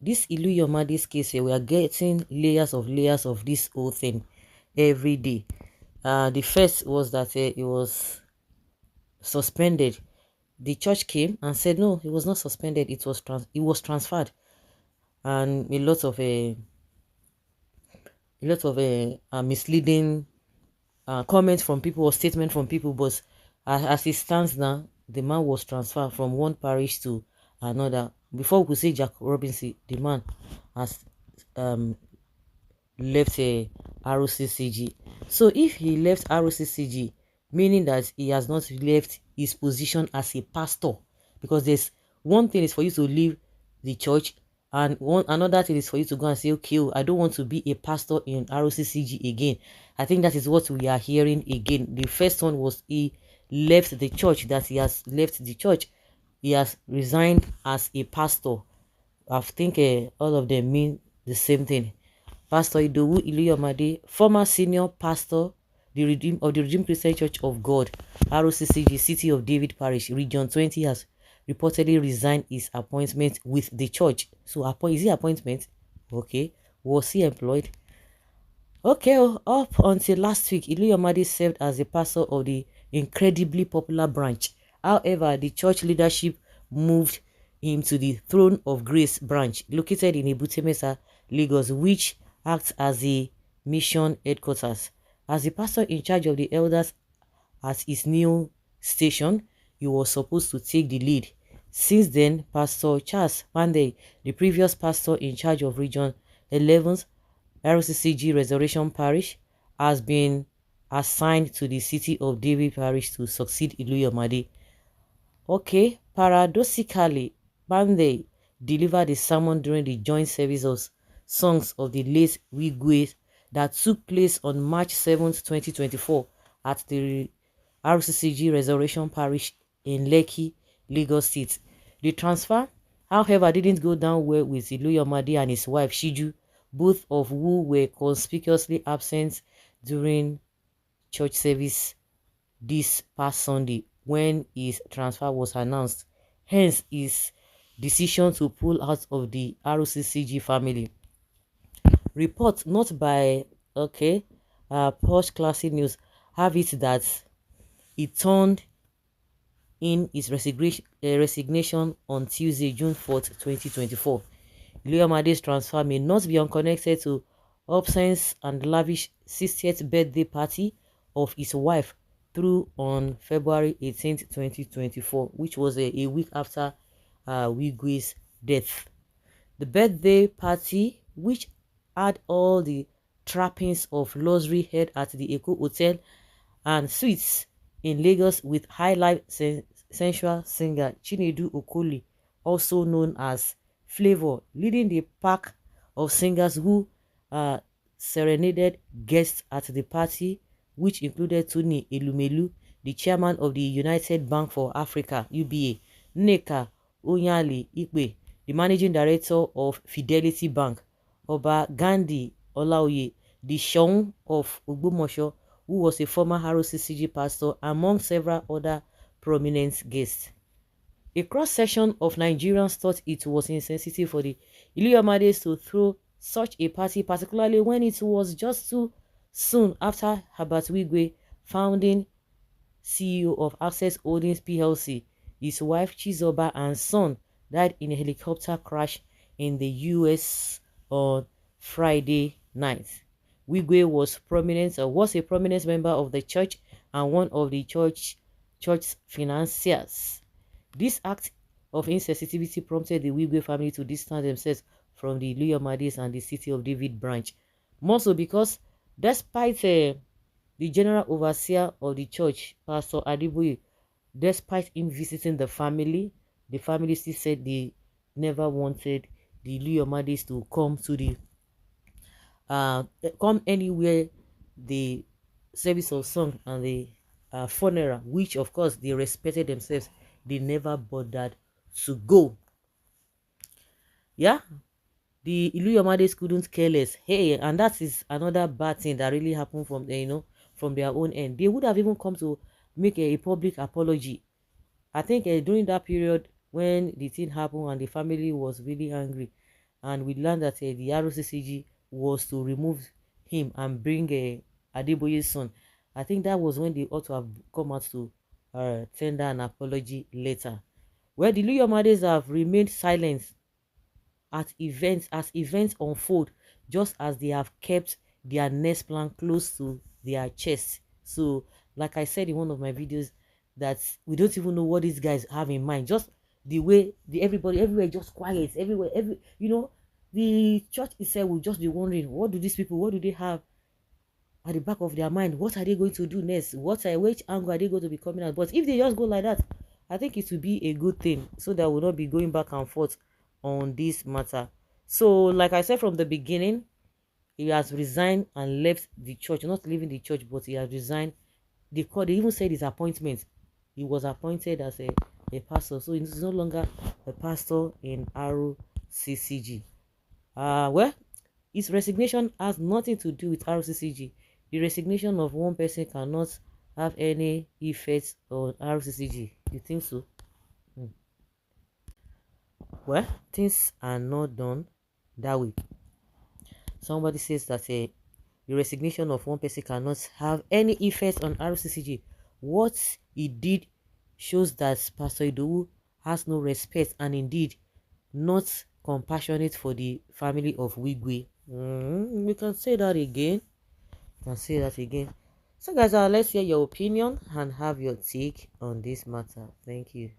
This Iluyomades case here, we are getting layers of this whole thing every day. The first was that he was suspended. The church came and said no, he was not suspended. It was transferred, and a lot of misleading comments from people or statement from people. But as it stands now, the man was transferred from one parish to another. Before we could say Jack Robinson, the man has um left a ROCCG. So if he left ROCCG, meaning that he has not left his position as a pastor, because there's one thing is for you to leave the church, and another thing is for you to go and say, okay, I don't want to be a pastor in ROCCG again. I think that is what we are hearing again. The first one was he left the church, that he has left the church. He has resigned as a pastor. I think all of them mean the same thing. Pastor Idowu Iluyomade, former senior pastor of the Redeemed Christian Church of God, ROCCG, City of David Parish, Region 20, has reportedly resigned his appointment with the church. So, is he appointment? Okay. Was he employed? Okay, up until last week, Iluyomade served as the pastor of the incredibly popular branch. However, the church leadership moved him to the Throne of Grace branch, located in Ibutemesa, Lagos, which acts as the mission headquarters. As the pastor in charge of the elders at his new station, he was supposed to take the lead. Since then, Pastor Charles Pandey, the previous pastor in charge of Region 11's RCCG Resurrection Parish, has been assigned to the City of David Parish to succeed Iluyomade. Okay, paradoxically, Pandey delivered a sermon during the joint service of songs of the late Wigwe that took place on March 7th, 2024 at the RCCG Resurrection Parish in Lekki, Lagos State. The transfer, however, didn't go down well with Iluyomade and his wife Shiju, both of who were conspicuously absent during church service this past Sunday when his transfer was announced. Hence his decision to pull out of the ROCCG family. Report not by Posh Classic News have it that he turned in his resignation on Tuesday, June 4th, 2024. Iluyomade's transfer may not be unconnected to absence and lavish 60th birthday party of his wife through on February 18th, 2024, which was a week after Wigwe's death. The birthday party, which had all the trappings of luxury, held at the Eco Hotel and Suites in Lagos with high-life sensual singer Chinedu Okoli, also known as Flavor, leading the pack of singers who serenaded guests at the party, which included Tony Elumelu, the chairman of the United Bank for Africa (UBA), Nneka Onyali Ikpe, the managing director of Fidelity Bank, Oba Gandhi Olaoye, the Seun of Ogbomosho, who was a former ROCCG pastor, among several other prominent guests. A cross-section of Nigerians thought it was insensitive for the Iluyomades to throw such a party, particularly when it was just too soon after Herbert Wigwe, founding CEO of Access Holdings PLC, his wife Chizoba and son died in a helicopter crash in the US on Friday night. Wigwe was a prominent member of the church and one of the church financiers. This act of insensitivity prompted the Wigwe family to distance themselves from the Iluyomades and the City of David branch. More so because, despite the general overseer of the church, Pastor Adiboye, despite him visiting the family still said they never wanted the Iluyomades to come to the come anywhere the service of song and the funeral, which of course they respected themselves. They never bothered to go. Yeah, the Iluyomades couldn't care less. Hey, and that is another bad thing that really happened from from their own end. They would have even come to make a public apology. I think during that period when the thing happened and the family was really angry, and we learned that the ROCCG was to remove him and bring Adeboye's son. I think that was when they ought to have come out to tender an apology later. Well, the Iluyomades have remained silent at events as events unfold, just as they have kept their next plan close to their chest. So, like I said in one of my videos, that we don't even know what these guys have in mind. Just the way the everybody everywhere just quiet, everywhere, the church itself will just be wondering, what do these people, what do they have at the back of their mind? What are they going to do next? Which angle are they going to be coming at? But if they just go like that, I think it will be a good thing, so that we'll not be going back and forth on this matter. So, like I said from the beginning, he has resigned and left the church. Not leaving the church, but he has resigned. They even said his appointment. He was appointed as a pastor, so he's no longer a pastor in ROCCG. Well, his resignation has nothing to do with RCCG. The resignation of one person cannot have any effect on RCCG. You think so? Hmm. Well, things are not done that way. Somebody says that the resignation of one person cannot have any effect on RCCG. What he did shows that Pastor Idowu has no respect and indeed not compassionate for the family of Wigwe. We can say that again. So guys, let's hear your opinion and have your take on this matter. Thank you.